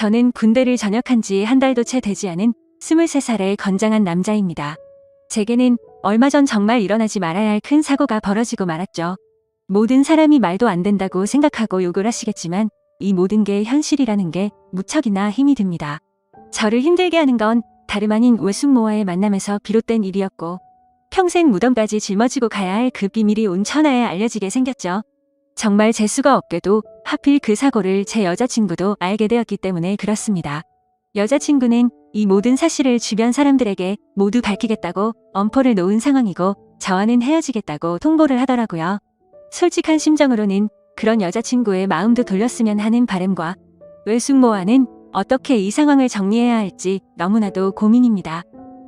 저는 군대를 전역한 지 한 달도 채 되지 않은 23살의 건장한 남자입니다. 제게는 얼마 전 정말 일어나지 말아야 할 큰 사고가 벌어지고 말았죠. 모든 사람이 말도 안 된다고 생각하고 욕을 하시겠지만 이 모든 게 현실이라는 게 무척이나 힘이 듭니다. 저를 힘들게 하는 건 다름 아닌 외숙모와의 만남에서 비롯된 일이었고 평생 무덤까지 짊어지고 가야 할 그 비밀이 온 천하에 알려지게 생겼죠. 정말 재수가 없게도 하필 그 사고를 제 여자친구도 알게 되었기 때문에 그렇습니다. 여자친구는 이 모든 사실을 주변 사람들에게 모두 밝히겠다고 엄포를 놓은 상황이고 저와는 헤어지겠다고 통보를 하더라고요. 솔직한 심정으로는 그런 여자친구의 마음도 돌렸으면 하는 바람과 외숙모와는 어떻게 이 상황을 정리해야 할지 너무나도 고민입니다.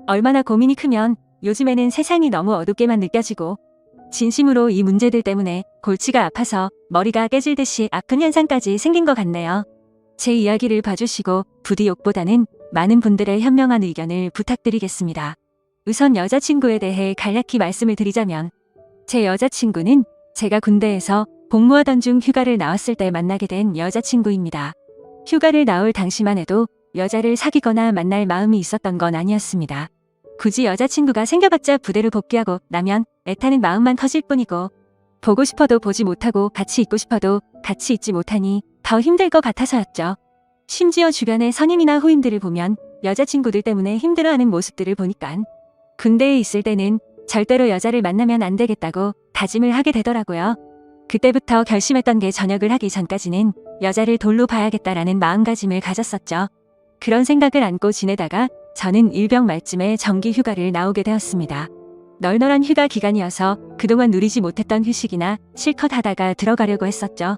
얼마나 고민이 크면 요즘에는 세상이 너무 어둡게만 느껴지고 진심으로 이 문제들 때문에 골치가 아파서 머리가 깨질 듯이 아픈 현상까지 생긴 것 같네요. 제 이야기를 봐주시고 부디 욕보다는 많은 분들의 현명한 의견을 부탁드리겠습니다. 우선 여자친구에 대해 간략히 말씀을 드리자면 제 여자친구는 제가 군대에서 복무하던 중 휴가를 나왔을 때 만나게 된 여자친구입니다. 휴가를 나올 당시만 해도 여자를 사귀거나 만날 마음이 있었던 건 아니었습니다. 굳이 여자친구가 생겨봤자 부대로 복귀하고 나면 애타는 마음만 커질 뿐이고 보고 싶어도 보지 못하고 같이 있고 싶어도 같이 있지 못하니 더 힘들 것 같아서였죠. 심지어 주변의 선임이나 후임들을 보면 여자친구들 때문에 힘들어하는 모습들을 보니깐 군대에 있을 때는 절대로 여자를 만나면 안 되겠다고 다짐을 하게 되더라고요. 그때부터 결심했던 게 전역을 하기 전까지는 여자를 돌로 봐야겠다라는 마음가짐을 가졌었죠. 그런 생각을 안고 지내다가 저는 일병 말쯤에 정기 휴가를 나오게 되었습니다. 널널한 휴가 기간이어서 그동안 누리지 못했던 휴식이나 실컷 하다가 들어가려고 했었죠.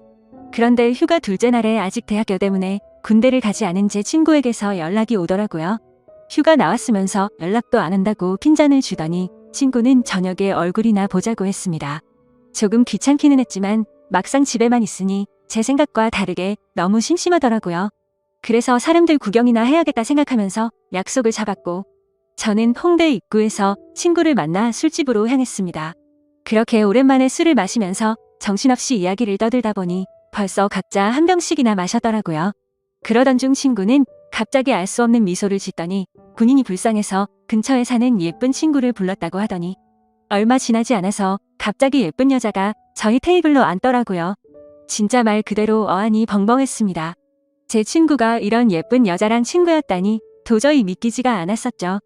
그런데 휴가 둘째 날에 아직 대학교 때문에 군대를 가지 않은 제 친구에게서 연락이 오더라고요. 휴가 나왔으면서 연락도 안 한다고 핀잔을 주더니 친구는 저녁에 얼굴이나 보자고 했습니다. 조금 귀찮기는 했지만 막상 집에만 있으니 제 생각과 다르게 너무 심심하더라고요. 그래서 사람들 구경이나 해야겠다 생각하면서 약속을 잡았고 저는 홍대 입구에서 친구를 만나 술집으로 향했습니다. 그렇게 오랜만에 술을 마시면서 정신없이 이야기를 떠들다 보니 벌써 각자 한 병씩이나 마셨더라고요. 그러던 중 친구는 갑자기 알 수 없는 미소를 짓더니 군인이 불쌍해서 근처에 사는 예쁜 친구를 불렀다고 하더니 얼마 지나지 않아서 갑자기 예쁜 여자가 저희 테이블로 앉더라고요. 진짜 말 그대로 어안이 벙벙했습니다. 제 친구가 이런 예쁜 여자랑 친구였다니 도저히 믿기지가 않았었죠.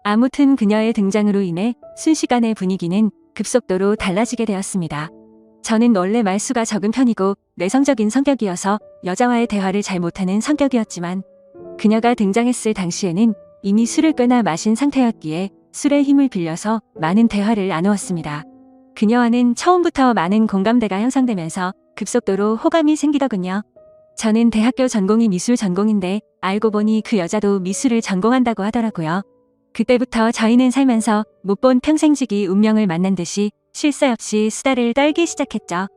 아무튼 그녀의 등장으로 인해 순식간에 분위기는 급속도로 달라지게 되었습니다. 저는 원래 말수가 적은 편이고 내성적인 성격이어서 여자와의 대화를 잘 못하는 성격이었지만 그녀가 등장했을 당시에는 이미 술을 꽤나 마신 상태였기에 술의 힘을 빌려서 많은 대화를 나누었습니다. 그녀와는 처음부터 많은 공감대가 형성되면서 급속도로 호감이 생기더군요. 저는 대학교 전공이 미술 전공인데 알고 보니 그 여자도 미술을 전공한다고 하더라고요. 그때부터 저희는 살면서 못 본 평생지기 운명을 만난 듯이 쉴 새 없이 수다를 떨기 시작했죠.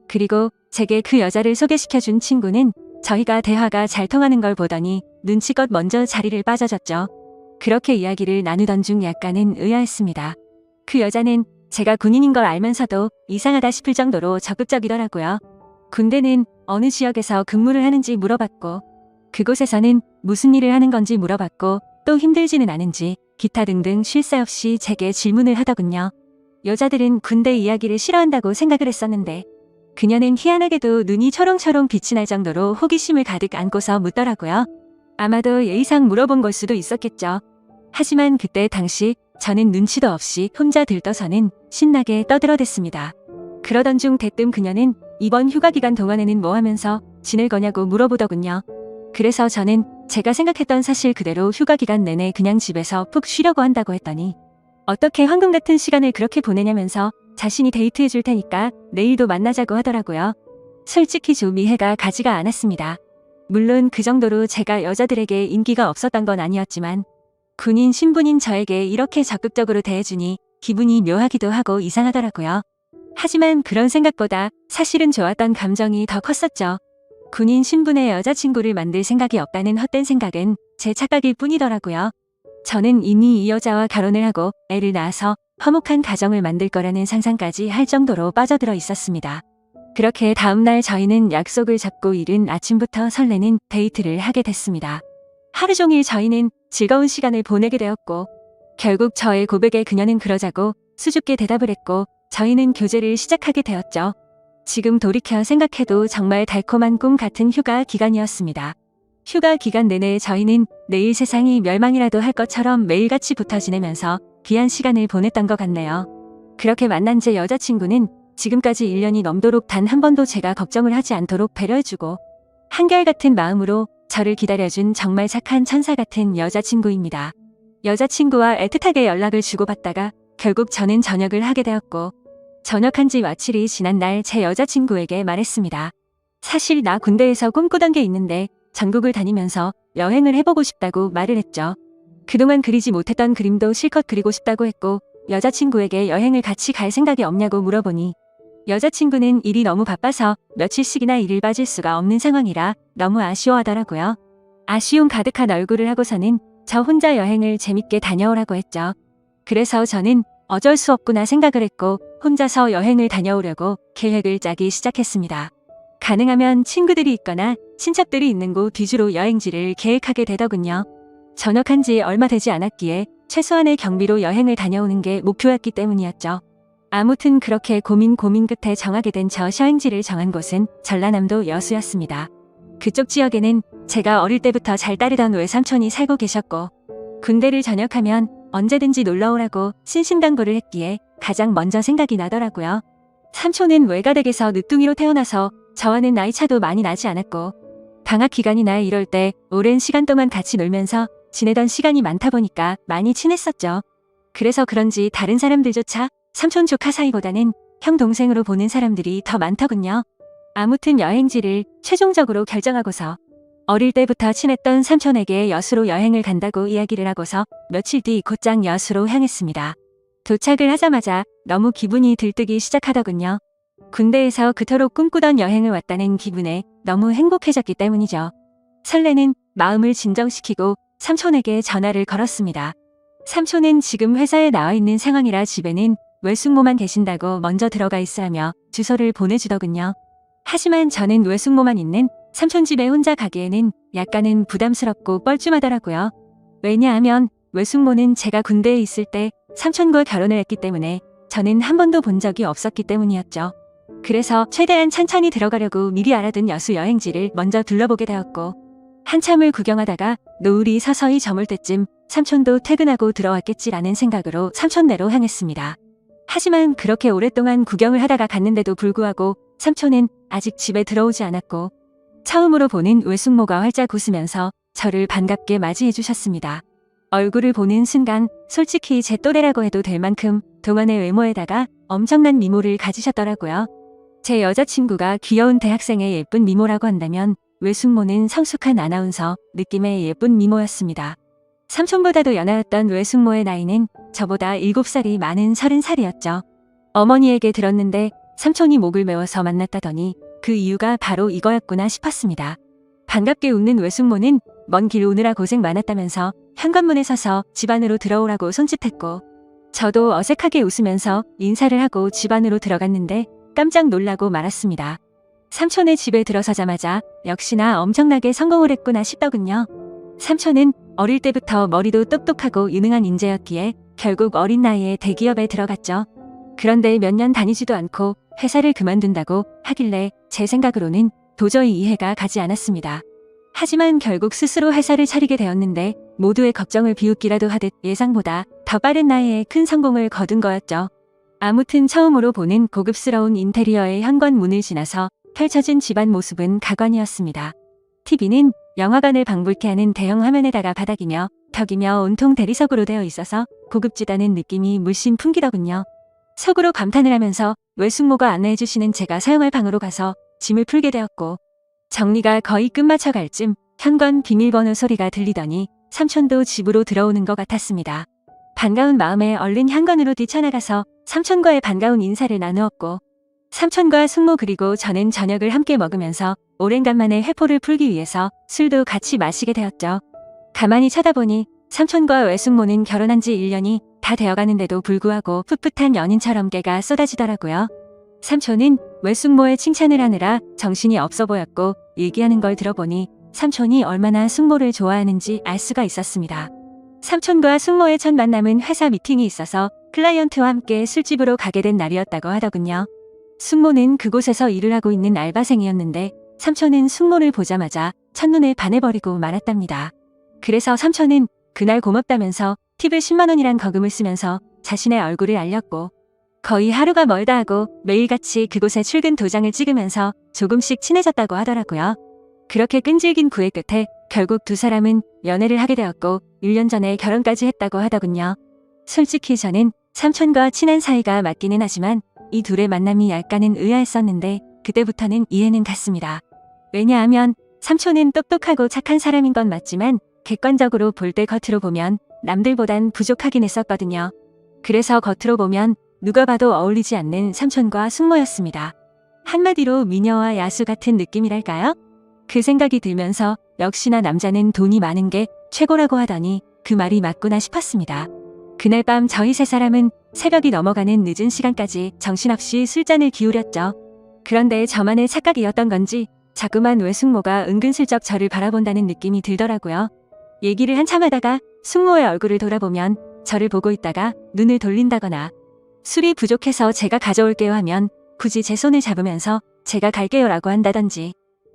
그리고 제게 그 여자를 소개시켜준 친구는 저희가 대화가 잘 통하는 걸 보더니 눈치껏 먼저 자리를 빠져줬죠. 그렇게 이야기를 나누던 중 약간은 의아했습니다. 그 여자는 제가 군인인 걸 알면서도 이상하다 싶을 정도로 적극적이더라고요. 군대는 어느 지역에서 근무를 하는지 물어봤고 그곳에서는 무슨 일을 하는 건지 물어봤고 또 힘들지는 않은지 기타 등등 쉴 새 없이 제게 질문을 하더군요. 여자들은 군대 이야기를 싫어한다고 생각을 했었는데 그녀는 희한하게도 눈이 초롱초롱 빛이 날 정도로 호기심을 가득 안고서 묻더라고요. 아마도 예의상 물어본 걸 수도 있었겠죠. 하지만 그때 당시 저는 눈치도 없이 혼자 들떠서는 신나게 떠들어댔습니다. 그러던 중 대뜸 그녀는 이번 휴가 기간 동안에는 뭐 하면서 지낼 거냐고 물어보더군요. 그래서 저는 제가 생각했던 사실 그대로 휴가 기간 내내 그냥 집에서 푹 쉬려고 한다고 했더니 어떻게 황금 같은 시간을 그렇게 보내냐면서 자신이 데이트해 줄 테니까 내일도 만나자고 하더라고요. 솔직히 좀 이해가 가지가 않았습니다. 물론 그 정도로 제가 여자들에게 인기가 없었던 건 아니었지만 군인 신분인 저에게 이렇게 적극적으로 대해주니 기분이 묘하기도 하고 이상하더라고요. 하지만 그런 생각보다 사실은 좋았던 감정이 더 컸었죠. 군인 신분의 여자친구를 만들 생각이 없다는 헛된 생각은 제 착각일 뿐이더라고요. 저는 이미 이 여자와 결혼을 하고 애를 낳아서 화목한 가정을 만들 거라는 상상까지 할 정도로 빠져들어 있었습니다. 그렇게 다음날 저희는 약속을 잡고 이른 아침부터 설레는 데이트를 하게 됐습니다. 하루 종일 저희는 즐거운 시간을 보내게 되었고 결국 저의 고백에 그녀는 그러자고 수줍게 대답을 했고 저희는 교제를 시작하게 되었죠. 지금 돌이켜 생각해도 정말 달콤한 꿈 같은 휴가 기간이었습니다. 휴가 기간 내내 저희는 내일 세상이 멸망이라도 할 것처럼 매일같이 붙어 지내면서 귀한 시간을 보냈던 것 같네요. 그렇게 만난 제 여자친구는 지금까지 1년이 넘도록 단 한 번도 제가 걱정을 하지 않도록 배려해주고 한결같은 마음으로 저를 기다려준 정말 착한 천사 같은 여자친구입니다. 여자친구와 애틋하게 연락을 주고받다가 결국 저는 전역을 하게 되었고 전역한 지 며칠이 지난 날 제 여자친구에게 말했습니다. 사실 나 군대에서 꿈꾸던 게 있는데 전국을 다니면서 여행을 해보고 싶다고 말을 했죠. 그동안 그리지 못했던 그림도 실컷 그리고 싶다고 했고 여자친구에게 여행을 같이 갈 생각이 없냐고 물어보니 여자친구는 일이 너무 바빠서 며칠씩이나 일을 빠질 수가 없는 상황이라 너무 아쉬워하더라고요. 아쉬움 가득한 얼굴을 하고서는 저 혼자 여행을 재밌게 다녀오라고 했죠. 그래서 저는 어쩔 수 없구나 생각을 했고 혼자서 여행을 다녀오려고 계획을 짜기 시작했습니다. 가능하면 친구들이 있거나 친척들이 있는 곳 위주로 여행지를 계획하게 되더군요. 전역한 지 얼마 되지 않았기에 최소한의 경비로 여행을 다녀오는 게 목표였기 때문이었죠. 아무튼 그렇게 고민 끝에 정하게 된 저 여행지를 정한 곳은 전라남도 여수였습니다. 그쪽 지역에는 제가 어릴 때부터 잘 따르던 외삼촌이 살고 계셨고 군대를 전역하면 언제든지 놀러오라고 신신당부를 했기에 가장 먼저 생각이 나더라고요. 삼촌은 외가댁에서 늦둥이로 태어나서 저와는 나이 차도 많이 나지 않았고 방학 기간이나 이럴 때 오랜 시간 동안 같이 놀면서 지내던 시간이 많다 보니까 많이 친했었죠. 그래서 그런지 다른 사람들조차 삼촌 조카 사이보다는 형 동생으로 보는 사람들이 더 많더군요. 아무튼 여행지를 최종적으로 결정하고서 어릴 때부터 친했던 삼촌에게 여수로 여행을 간다고 이야기를 하고서 며칠 뒤 곧장 여수로 향했습니다. 도착을 하자마자 너무 기분이 들뜨기 시작하더군요. 군대에서 그토록 꿈꾸던 여행을 왔다는 기분에 너무 행복해졌기 때문이죠. 설레는 마음을 진정시키고 삼촌에게 전화를 걸었습니다. 삼촌은 지금 회사에 나와 있는 상황이라 집에는 외숙모만 계신다고 먼저 들어가 있으라며 주소를 보내주더군요. 하지만 저는 외숙모만 있는 삼촌 집에 혼자 가기에는 약간은 부담스럽고 뻘쭘하더라고요. 왜냐하면 외숙모는 제가 군대에 있을 때 삼촌과 결혼을 했기 때문에 저는 한 번도 본 적이 없었기 때문이었죠. 그래서 최대한 천천히 들어가려고 미리 알아둔 여수 여행지를 먼저 둘러보게 되었고 한참을 구경하다가 노을이 서서히 저물 때쯤 삼촌도 퇴근하고 들어왔겠지라는 생각으로 삼촌네로 향했습니다. 하지만 그렇게 오랫동안 구경을 하다가 갔는데도 불구하고 삼촌은 아직 집에 들어오지 않았고 처음으로 보는 외숙모가 활짝 웃으면서 저를 반갑게 맞이해 주셨습니다. 얼굴을 보는 순간 솔직히 제 또래라고 해도 될 만큼 동안의 외모에다가 엄청난 미모를 가지셨더라고요. 제 여자친구가 귀여운 대학생의 예쁜 미모라고 한다면 외숙모는 성숙한 아나운서 느낌의 예쁜 미모였습니다. 삼촌보다도 연하였던 외숙모의 나이는 저보다 7살이 많은 30살이었죠. 어머니에게 들었는데 삼촌이 목을 메워서 만났다더니 그 이유가 바로 이거였구나 싶었습니다. 반갑게 웃는 외숙모는 먼 길 오느라 고생 많았다면서 현관문에 서서 집 안으로 들어오라고 손짓했고 저도 어색하게 웃으면서 인사를 하고 집 안으로 들어갔는데 깜짝 놀라고 말았습니다. 삼촌의 집에 들어서자마자 역시나 엄청나게 성공을 했구나 싶더군요. 삼촌은 어릴 때부터 머리도 똑똑하고 유능한 인재였기에 결국 어린 나이에 대기업에 들어갔죠. 그런데 몇 년 다니지도 않고 회사를 그만둔다고 하길래 제 생각으로는 도저히 이해가 가지 않았습니다. 하지만 결국 스스로 회사를 차리게 되었는데 모두의 걱정을 비웃기라도 하듯 예상보다 더 빠른 나이에 큰 성공을 거둔 거였죠. 아무튼 처음으로 보는 고급스러운 인테리어의 현관문을 지나서 펼쳐진 집안 모습은 가관이었습니다. TV는 영화관을 방불케 하는 대형 화면에다가 바닥이며 벽이며 온통 대리석으로 되어 있어서 고급지다는 느낌이 물씬 풍기더군요. 속으로 감탄을 하면서 외숙모가 안내해 주시는 제가 사용할 방으로 가서 짐을 풀게 되었고 정리가 거의 끝마쳐갈 쯤 현관 비밀번호 소리가 들리더니 삼촌도 집으로 들어오는 것 같았습니다. 반가운 마음에 얼른 현관으로 뛰쳐나가서 삼촌과의 반가운 인사를 나누었고 삼촌과 숙모 그리고 저는 저녁을 함께 먹으면서 오랜간만에 회포를 풀기 위해서 술도 같이 마시게 되었죠. 가만히 쳐다보니 삼촌과 외숙모는 결혼한 지 1년이 다 되어가는데도 불구하고 풋풋한 연인처럼 깨가 쏟아지더라고요. 삼촌은 외숙모의 칭찬을 하느라 정신이 없어 보였고 얘기하는 걸 들어보니 삼촌이 얼마나 숙모를 좋아하는지 알 수가 있었습니다. 삼촌과 숙모의 첫 만남은 회사 미팅이 있어서 클라이언트와 함께 술집으로 가게 된 날이었다고 하더군요. 숙모는 그곳에서 일을 하고 있는 알바생이었는데 삼촌은 숙모를 보자마자 첫눈에 반해버리고 말았답니다. 그래서 삼촌은 그날 고맙다면서 팁을 10만 원이란 거금을 쓰면서 자신의 얼굴을 알렸고 거의 하루가 멀다 하고 매일같이 그곳에 출근 도장을 찍으면서 조금씩 친해졌다고 하더라고요. 그렇게 끈질긴 구애 끝에 결국 두 사람은 연애를 하게 되었고 1년 전에 결혼까지 했다고 하더군요. 솔직히 저는 삼촌과 친한 사이가 맞기는 하지만 이 둘의 만남이 약간은 의아했었는데 그때부터는 이해는 갔습니다. 왜냐하면 삼촌은 똑똑하고 착한 사람인 건 맞지만 객관적으로 볼 때 겉으로 보면 남들보단 부족하긴 했었거든요. 그래서 겉으로 보면 누가 봐도 어울리지 않는 삼촌과 숙모였습니다. 한마디로 미녀와 야수 같은 느낌이랄까요? 그 생각이 들면서 역시나 남자는 돈이 많은 게 최고라고 하더니 그 말이 맞구나 싶었습니다. 그날 밤 저희 세 사람은 새벽이 넘어가는 늦은 시간까지 정신없이 술잔을 기울였죠. 그런데 저만의 착각이었던 건지 자꾸만 외숙모가 은근슬쩍 저를 바라본다는 느낌이 들더라고요. 얘기를 한참 하다가 숙모의 얼굴을 돌아보면 저를 보고 있다가 눈을 돌린다거나 술이 부족해서 제가 가져올게요 하면 굳이 제 손을 잡으면서 제가 갈게요 라고 한다든지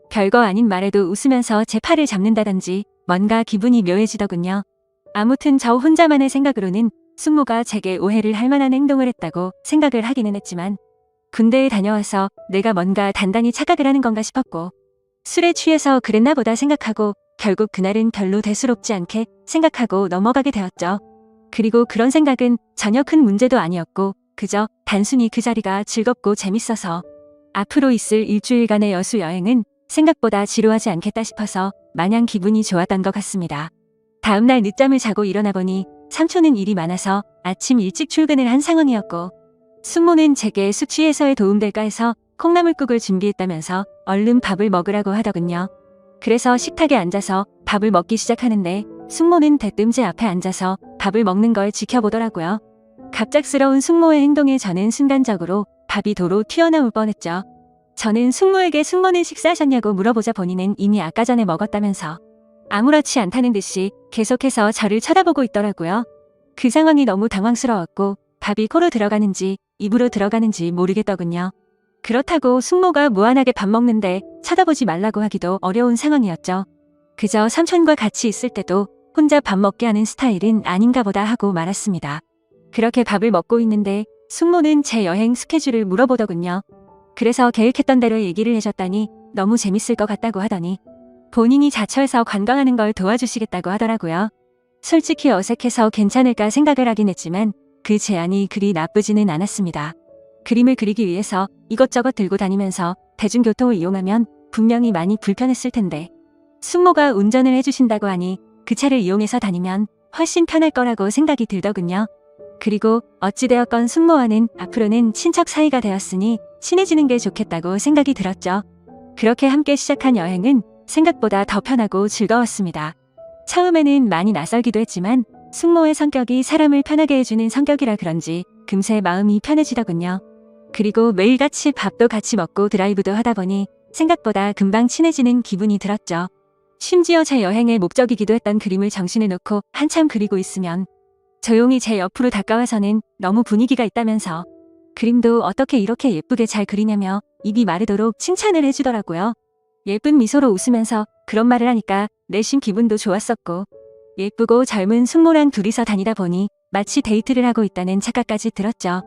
별거 아닌 말에도 웃으면서 제 팔을 잡는다든지 뭔가 기분이 묘해지더군요. 아무튼 저 혼자만의 생각으로는 숙모가 제게 오해를 할 만한 행동을 했다고 생각을 하기는 했지만 군대에 다녀와서 내가 뭔가 단단히 착각을 하는 건가 싶었고 술에 취해서 그랬나 보다 생각하고 결국 그날은 별로 대수롭지 않게 생각하고 넘어가게 되었죠. 그리고 그런 생각은 전혀 큰 문제도 아니었고 그저 단순히 그 자리가 즐겁고 재밌어서 앞으로 있을 일주일간의 여수 여행은 생각보다 지루하지 않겠다 싶어서 마냥 기분이 좋았던 것 같습니다. 다음날 늦잠을 자고 일어나 보니 삼촌은 일이 많아서 아침 일찍 출근을 한 상황이었고 숙모는 제게 숙취해소에 도움될까 해서 콩나물국을 준비했다면서 얼른 밥을 먹으라고 하더군요. 그래서 식탁에 앉아서 밥을 먹기 시작하는데 숙모는 대뜸 제 앞에 앉아서 밥을 먹는 걸 지켜보더라고요. 갑작스러운 숙모의 행동에 저는 순간적으로 밥이 도로 튀어나올 뻔했죠. 저는 숙모에게 숙모는 식사하셨냐고 물어보자 본인은 이미 아까 전에 먹었다면서 아무렇지 않다는 듯이 계속해서 저를 쳐다보고 있더라고요. 그 상황이 너무 당황스러웠고 밥이 코로 들어가는지 입으로 들어가는지 모르겠더군요. 그렇다고 숙모가 무한하게 밥 먹는데 쳐다보지 말라고 하기도 어려운 상황이었죠. 그저 삼촌과 같이 있을 때도 혼자 밥 먹게 하는 스타일은 아닌가 보다 하고 말았습니다. 그렇게 밥을 먹고 있는데 숙모는 제 여행 스케줄을 물어보더군요. 그래서 계획했던 대로 얘기를 해줬더니 너무 재밌을 것 같다고 하더니 본인이 자처해서 관광하는 걸 도와주시겠다고 하더라고요. 솔직히 어색해서 괜찮을까 생각을 하긴 했지만 그 제안이 그리 나쁘지는 않았습니다. 그림을 그리기 위해서 이것저것 들고 다니면서 대중교통을 이용하면 분명히 많이 불편했을 텐데 숙모가 운전을 해주신다고 하니 그 차를 이용해서 다니면 훨씬 편할 거라고 생각이 들더군요. 그리고 어찌되었건 숙모와는 앞으로는 친척 사이가 되었으니 친해지는 게 좋겠다고 생각이 들었죠. 그렇게 함께 시작한 여행은 생각보다 더 편하고 즐거웠습니다. 처음에는 많이 낯설기도 했지만 숙모의 성격이 사람을 편하게 해주는 성격이라 그런지 금세 마음이 편해지더군요. 그리고 매일같이 밥도 같이 먹고 드라이브도 하다 보니 생각보다 금방 친해지는 기분이 들었죠. 심지어 제 여행의 목적이기도 했던 그림을 정신에 놓고 한참 그리고 있으면 조용히 제 옆으로 다가와서는 너무 분위기가 있다면서 그림도 어떻게 이렇게 예쁘게 잘 그리냐며 입이 마르도록 칭찬을 해주더라고요. 예쁜 미소로 웃으면서 그런 말을 하니까 내심 기분도 좋았었고 예쁘고 젊은 숙모랑 둘이서 다니다 보니 마치 데이트를 하고 있다는 착각까지 들었죠.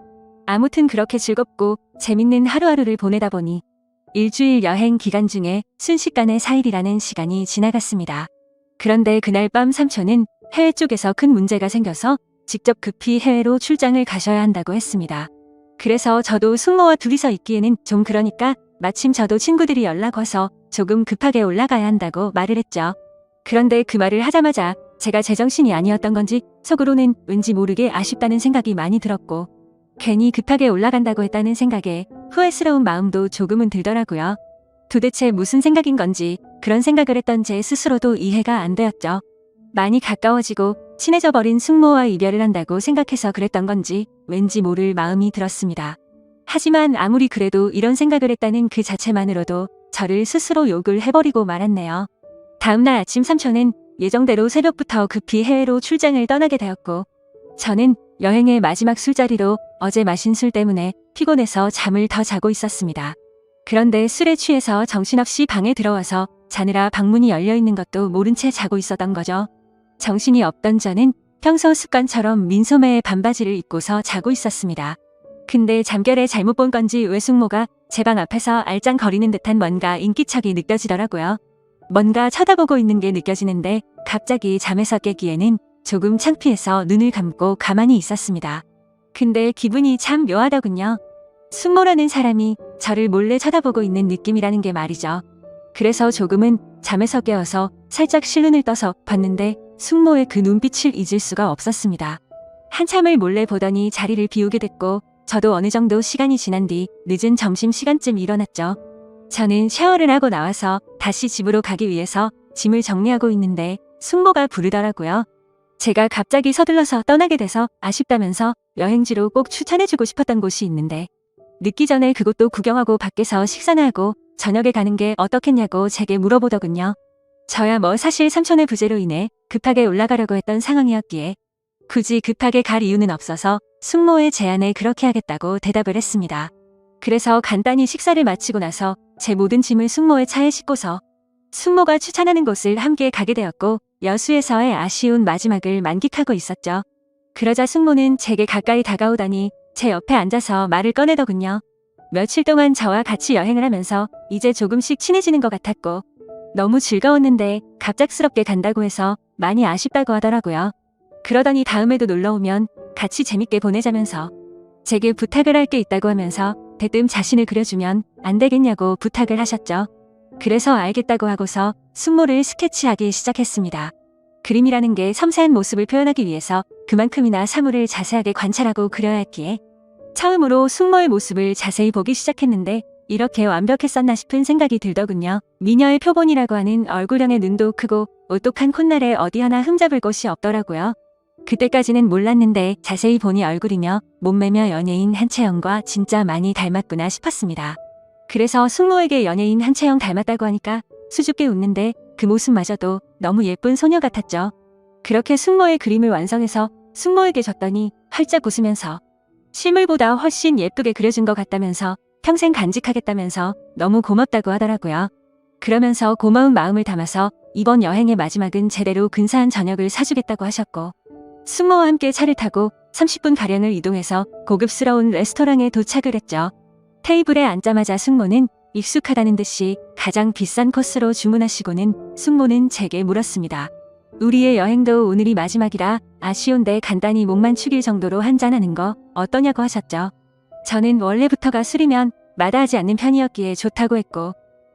아무튼 그렇게 즐겁고 재밌는 하루하루를 보내다 보니 일주일 여행 기간 중에 순식간에 4일이라는 시간이 지나갔습니다. 그런데 그날 밤 삼촌은 해외 쪽에서 큰 문제가 생겨서 직접 급히 해외로 출장을 가셔야 한다고 했습니다. 그래서 저도 숙모와 둘이서 있기에는 좀 그러니까 마침 저도 친구들이 연락 와서 조금 급하게 올라가야 한다고 말을 했죠. 그런데 그 말을 하자마자 제가 제정신이 아니었던 건지 속으로는 왠지 모르게 아쉽다는 생각이 많이 들었고 괜히 급하게 올라간다고 했다는 생각에 후회스러운 마음도 조금은 들더라고요. 도대체 무슨 생각인 건지 그런 생각을 했던 제 스스로도 이해가 안 되었죠. 많이 가까워지고 친해져 버린 숙모와 이별을 한다고 생각해서 그랬던 건지 왠지 모를 마음이 들었습니다. 하지만 아무리 그래도 이런 생각을 했다는 그 자체만으로도 저를 스스로 욕을 해버리고 말았네요. 다음날 아침 삼촌은 예정대로 새벽부터 급히 해외로 출장을 떠나게 되었고 저는 여행의 마지막 술자리로 어제 마신 술 때문에 피곤해서 잠을 더 자고 있었습니다. 그런데 술에 취해서 정신없이 방에 들어와서 자느라 방문이 열려있는 것도 모른 채 자고 있었던 거죠. 정신이 없던 저는 평소 습관처럼 민소매의 반바지를 입고서 자고 있었습니다. 근데 잠결에 잘못 본 건지 외숙모가 제 방 앞에서 알짱거리는 듯한 뭔가 인기척이 느껴지더라고요. 뭔가 쳐다보고 있는 게 느껴지는데 갑자기 잠에서 깨기에는 조금 창피해서 눈을 감고 가만히 있었습니다. 근데 기분이 참 묘하더군요. 숙모라는 사람이 저를 몰래 쳐다보고 있는 느낌이라는 게 말이죠. 그래서 조금은 잠에서 깨어서 살짝 실눈을 떠서 봤는데 숙모의 그 눈빛을 잊을 수가 없었습니다. 한참을 몰래 보더니 자리를 비우게 됐고 저도 어느 정도 시간이 지난 뒤 늦은 점심시간쯤 일어났죠. 저는 샤워를 하고 나와서 다시 집으로 가기 위해서 짐을 정리하고 있는데 숙모가 부르더라고요. 제가 갑자기 서둘러서 떠나게 돼서 아쉽다면서 여행지로 꼭 추천해주고 싶었던 곳이 있는데 늦기 전에 그곳도 구경하고 밖에서 식사나 하고 저녁에 가는 게 어떻겠냐고 제게 물어보더군요. 저야 뭐 사실 삼촌의 부재로 인해 급하게 올라가려고 했던 상황이었기에 굳이 급하게 갈 이유는 없어서 숙모의 제안에 그렇게 하겠다고 대답을 했습니다. 그래서 간단히 식사를 마치고 나서 제 모든 짐을 숙모의 차에 싣고서 숙모가 추천하는 곳을 함께 가게 되었고 여수에서의 아쉬운 마지막을 만끽하고 있었죠. 그러자 숙모는 제게 가까이 다가오더니 제 옆에 앉아서 말을 꺼내더군요. 며칠 동안 저와 같이 여행을 하면서 이제 조금씩 친해지는 것 같았고 너무 즐거웠는데 갑작스럽게 간다고 해서 많이 아쉽다고 하더라고요. 그러더니 다음에도 놀러오면 같이 재밌게 보내자면서 제게 부탁을 할 게 있다고 하면서 대뜸 자신을 그려주면 안 되겠냐고 부탁을 하셨죠. 그래서 알겠다고 하고서 숙모를 스케치하기 시작했습니다. 그림이라는 게 섬세한 모습을 표현하기 위해서 그만큼이나 사물을 자세하게 관찰하고 그려야 했기에 처음으로 숙모의 모습을 자세히 보기 시작했는데 이렇게 완벽했었나 싶은 생각이 들더군요. 미녀의 표본이라고 하는 얼굴형의 눈도 크고 오똑한 콧날에 어디 하나 흠잡을 곳이 없더라고요. 그때까지는 몰랐는데 자세히 보니 얼굴이며 몸매며 연예인 한채영과 진짜 많이 닮았구나 싶었습니다. 그래서 숙모에게 연예인 한채영 닮았다고 하니까 수줍게 웃는데 그 모습마저도 너무 예쁜 소녀 같았죠. 그렇게 숙모의 그림을 완성해서 숙모에게 줬더니 활짝 웃으면서 실물보다 훨씬 예쁘게 그려준 것 같다면서 평생 간직하겠다면서 너무 고맙다고 하더라고요. 그러면서 고마운 마음을 담아서 이번 여행의 마지막은 제대로 근사한 저녁을 사주겠다고 하셨고 숙모와 함께 차를 타고 30분가량을 이동해서 고급스러운 레스토랑에 도착을 했죠. 테이블에 앉자마자 숙모는 익숙하다는 듯이 가장 비싼 코스로 주문하시고는 숙모는 제게 물었습니다. 우리의 여행도 오늘이 마지막이라 아쉬운데 간단히 목만 축일 정도로 한잔하는 거 어떠냐고 하셨죠. 저는 원래부터가 술이면 마다하지 않는 편이었기에 좋다고 했고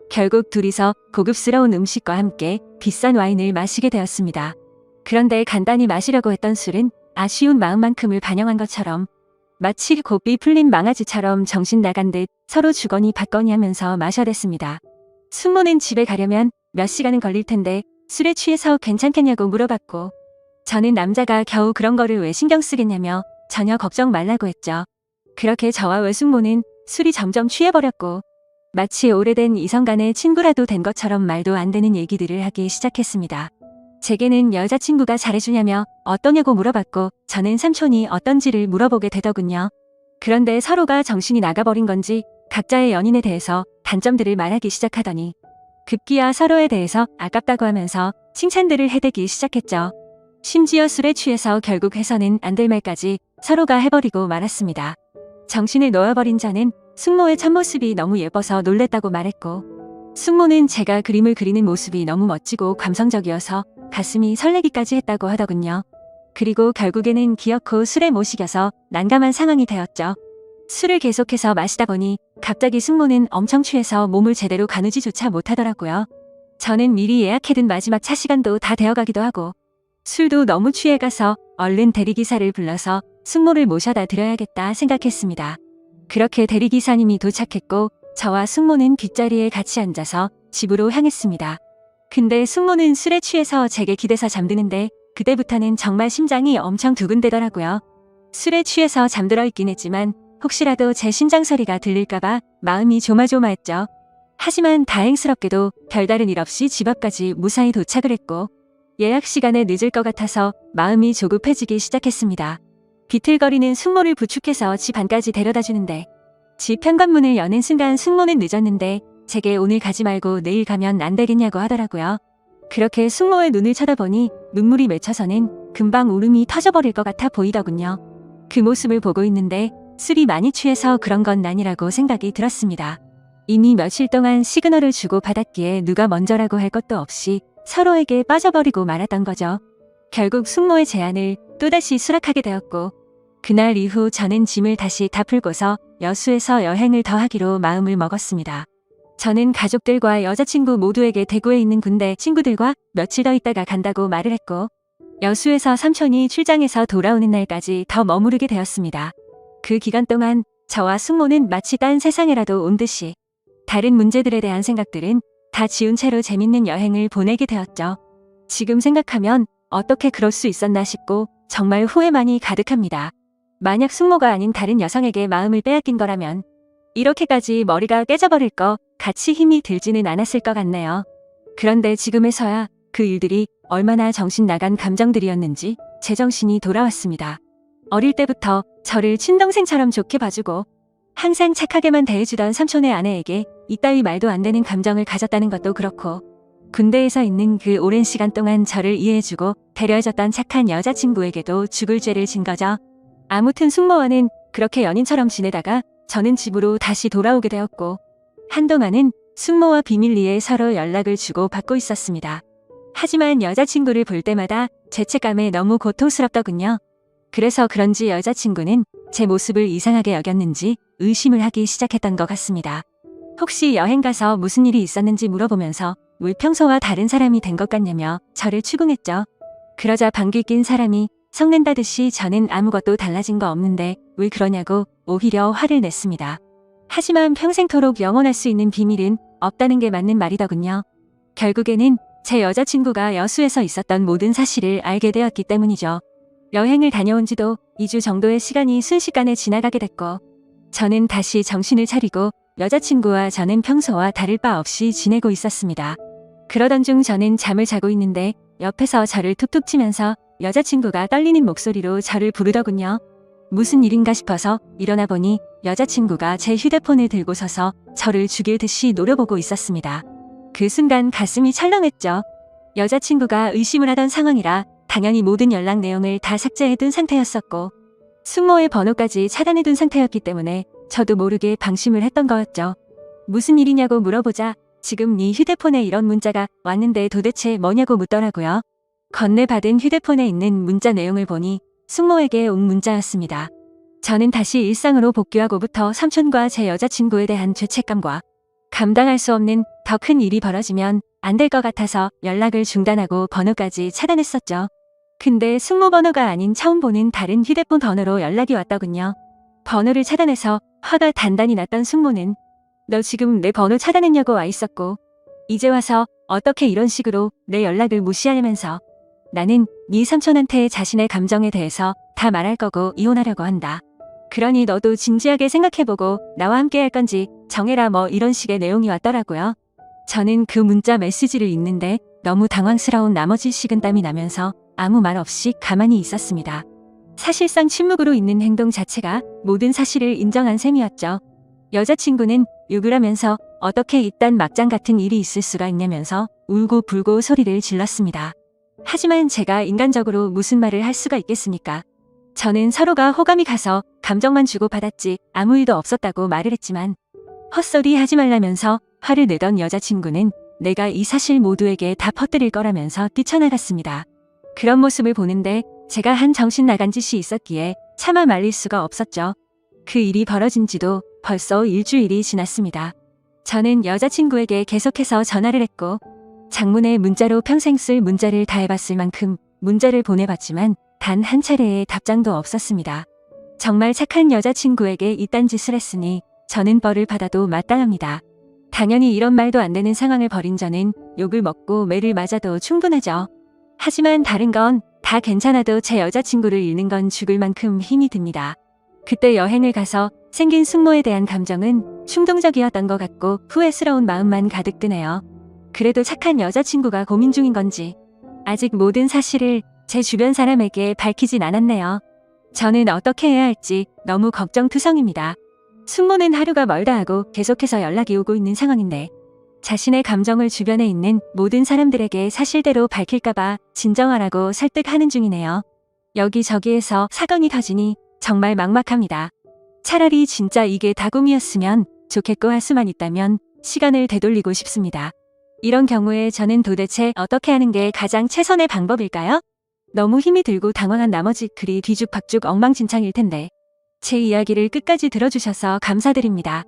결국 둘이서 고급스러운 음식과 함께 비싼 와인을 마시게 되었습니다. 그런데 간단히 마시려고 했던 술은 아쉬운 마음만큼을 반영한 것처럼 마치 고삐 풀린 망아지처럼 정신 나간 듯 서로 주거니 받거니 하면서 마셔댔습니다. 숙모는 집에 가려면 몇 시간은 걸릴 텐데 술에 취해서 괜찮겠냐고 물어봤고 저는 남자가 겨우 그런 거를 왜 신경 쓰겠냐며 전혀 걱정 말라고 했죠. 그렇게 저와 외숙모는 술이 점점 취해버렸고 마치 오래된 이성 간의 친구라도 된 것처럼 말도 안 되는 얘기들을 하기 시작했습니다. 제게는 여자친구가 잘해주냐며 어떠냐고 물어봤고 저는 삼촌이 어떤지를 물어보게 되더군요. 그런데 서로가 정신이 나가버린 건지 각자의 연인에 대해서 단점들을 말하기 시작하더니 급기야 서로에 대해서 아깝다고 하면서 칭찬들을 해대기 시작했죠. 심지어 술에 취해서 결국 해서는 안 될 말까지 서로가 해버리고 말았습니다. 정신을 놓아버린 저는 숙모의 첫모습이 너무 예뻐서 놀랬다고 말했고 숙모는 제가 그림을 그리는 모습이 너무 멋지고 감성적이어서 가슴이 설레기까지 했다고 하더군요. 그리고 결국에는 기어코 술에 못 이겨서 난감한 상황이 되었죠. 술을 계속해서 마시다 보니 갑자기 숙모는 엄청 취해서 몸을 제대로 가누지조차 못하더라고요. 저는 미리 예약해둔 마지막 차 시간도 다 되어가기도 하고 술도 너무 취해가서 얼른 대리기사를 불러서 숙모를 모셔다 드려야겠다 생각했습니다. 그렇게 대리기사님이 도착했고 저와 숙모는 뒷자리에 같이 앉아서 집으로 향했습니다. 근데 숙모는 술에 취해서 제게 기대서 잠드는데 그때부터는 정말 심장이 엄청 두근대더라고요. 술에 취해서 잠들어 있긴 했지만 혹시라도 제 심장 소리가 들릴까봐 마음이 조마조마했죠. 하지만 다행스럽게도 별다른 일 없이 집 앞까지 무사히 도착을 했고 예약 시간에 늦을 것 같아서 마음이 조급해지기 시작했습니다. 비틀거리는 숙모를 부축해서 집 안까지 데려다 주는데 집 현관문을 여는 순간 숙모는 늦었는데 제게 오늘 가지 말고 내일 가면 안 되겠냐고 하더라고요. 그렇게 숙모의 눈을 쳐다보니 눈물이 맺혀서는 금방 울음이 터져버릴 것 같아 보이더군요. 그 모습을 보고 있는데 술이 많이 취해서 그런 건 아니라고 생각이 들었습니다. 이미 며칠 동안 시그널을 주고 받았기에 누가 먼저라고 할 것도 없이 서로에게 빠져버리고 말았던 거죠. 결국 숙모의 제안을 또다시 수락하게 되었고 그날 이후 저는 짐을 다시 다 풀고서 여수에서 여행을 더 하기로 마음을 먹었습니다. 저는 가족들과 여자친구 모두에게 대구에 있는 군대 친구들과 며칠 더 있다가 간다고 말을 했고 여수에서 삼촌이 출장에서 돌아오는 날까지 더 머무르게 되었습니다. 그 기간 동안 저와 숙모는 마치 딴 세상에라도 온 듯이 다른 문제들에 대한 생각들은 다 지운 채로 재밌는 여행을 보내게 되었죠. 지금 생각하면 어떻게 그럴 수 있었나 싶고 정말 후회만이 가득합니다. 만약 숙모가 아닌 다른 여성에게 마음을 빼앗긴 거라면 이렇게까지 머리가 깨져버릴 거 같이 힘이 들지는 않았을 것 같네요. 그런데 지금에서야 그 일들이 얼마나 정신 나간 감정들이었는지 제정신이 돌아왔습니다. 어릴 때부터 저를 친동생처럼 좋게 봐주고 항상 착하게만 대해주던 삼촌의 아내에게 이따위 말도 안 되는 감정을 가졌다는 것도 그렇고 군대에서 있는 그 오랜 시간 동안 저를 이해해주고 배려해줬던 착한 여자친구에게도 죽을 죄를 진 거죠. 아무튼 숙모와는 그렇게 연인처럼 지내다가 저는 집으로 다시 돌아오게 되었고 한동안은 숙모와 비밀리에 서로 연락을 주고 받고 있었습니다. 하지만 여자친구를 볼 때마다 죄책감에 너무 고통스럽더군요. 그래서 그런지 여자친구는 제 모습을 이상하게 여겼는지 의심을 하기 시작했던 것 같습니다. 혹시 여행 가서 무슨 일이 있었는지 물어보면서 왜 평소와 다른 사람이 된 것 같냐며 저를 추궁했죠. 그러자 방귀 낀 사람이 성낸다듯이 저는 아무것도 달라진 거 없는데 왜 그러냐고 오히려 화를 냈습니다. 하지만 평생토록 영원할 수 있는 비밀은 없다는 게 맞는 말이더군요. 결국에는 제 여자친구가 여수에서 있었던 모든 사실을 알게 되었기 때문이죠. 여행을 다녀온 지도 2주 정도의 시간이 순식간에 지나가게 됐고 저는 다시 정신을 차리고 여자친구와 저는 평소와 다를 바 없이 지내고 있었습니다. 그러던 중 저는 잠을 자고 있는데 옆에서 저를 툭툭 치면서 여자친구가 떨리는 목소리로 저를 부르더군요. 무슨 일인가 싶어서 일어나 보니 여자친구가 제 휴대폰을 들고 서서 저를 죽일 듯이 노려보고 있었습니다. 그 순간 가슴이 철렁했죠. 여자친구가 의심을 하던 상황이라 당연히 모든 연락 내용을 다 삭제해둔 상태였었고 숙모의 번호까지 차단해둔 상태였기 때문에 저도 모르게 방심을 했던 거였죠. 무슨 일이냐고 물어보자 지금 네 휴대폰에 이런 문자가 왔는데 도대체 뭐냐고 묻더라고요. 건네받은 휴대폰에 있는 문자 내용을 보니 숙모에게 온 문자였습니다. 저는 다시 일상으로 복귀하고부터 삼촌과 제 여자친구에 대한 죄책감과 감당할 수 없는 더 큰 일이 벌어지면 안 될 것 같아서 연락을 중단하고 번호까지 차단했었죠. 근데 숙모 번호가 아닌 처음 보는 다른 휴대폰 번호로 연락이 왔더군요. 번호를 차단해서 화가 단단히 났던 숙모는 너 지금 내 번호 차단했냐고 와 있었고 이제 와서 어떻게 이런 식으로 내 연락을 무시하냐면서 나는 네 삼촌한테 자신의 감정에 대해서 다 말할 거고 이혼하려고 한다. 그러니 너도 진지하게 생각해보고 나와 함께 할 건지 정해라 뭐 이런 식의 내용이 왔더라고요. 저는 그 문자 메시지를 읽는데 너무 당황스러운 나머지 식은땀이 나면서 아무 말 없이 가만히 있었습니다. 사실상 침묵으로 있는 행동 자체가 모든 사실을 인정한 셈이었죠. 여자친구는 욕을 하면서 어떻게 이딴 막장 같은 일이 있을 수가 있냐면서 울고 불고 소리를 질렀습니다. 하지만 제가 인간적으로 무슨 말을 할 수가 있겠습니까? 저는 서로가 호감이 가서 감정만 주고받았지 아무 일도 없었다고 말을 했지만 헛소리 하지 말라면서 화를 내던 여자친구는 내가 이 사실 모두에게 다 퍼뜨릴 거라면서 뛰쳐나갔습니다. 그런 모습을 보는데 제가 한 정신 나간 짓이 있었기에 차마 말릴 수가 없었죠. 그 일이 벌어진 지도 벌써 일주일이 지났습니다. 저는 여자친구에게 계속해서 전화를 했고 장문의 문자로 평생 쓸 문자를 다 해봤을 만큼 문자를 보내봤지만 단 한 차례의 답장도 없었습니다. 정말 착한 여자친구에게 이딴 짓을 했으니 저는 벌을 받아도 마땅합니다. 당연히 이런 말도 안 되는 상황을 벌인 저는 욕을 먹고 매를 맞아도 충분하죠. 하지만 다른 건 다 괜찮아도 제 여자친구를 잃는 건 죽을 만큼 힘이 듭니다. 그때 여행을 가서 생긴 숙모에 대한 감정은 충동적이었던 것 같고 후회스러운 마음만 가득 드네요. 그래도 착한 여자친구가 고민 중인 건지 아직 모든 사실을 제 주변 사람에게 밝히진 않았네요. 저는 어떻게 해야 할지 너무 걱정투성입니다. 숙모는 하루가 멀다 하고 계속해서 연락이 오고 있는 상황인데 자신의 감정을 주변에 있는 모든 사람들에게 사실대로 밝힐까봐 진정하라고 설득하는 중이네요. 여기저기에서 사건이 터지니 정말 막막합니다. 차라리 진짜 이게 다 꿈이었으면 좋겠고 할 수만 있다면 시간을 되돌리고 싶습니다. 이런 경우에 저는 도대체 어떻게 하는 게 가장 최선의 방법일까요? 너무 힘이 들고 당황한 나머지 글이 뒤죽박죽 엉망진창일 텐데 제 이야기를 끝까지 들어주셔서 감사드립니다.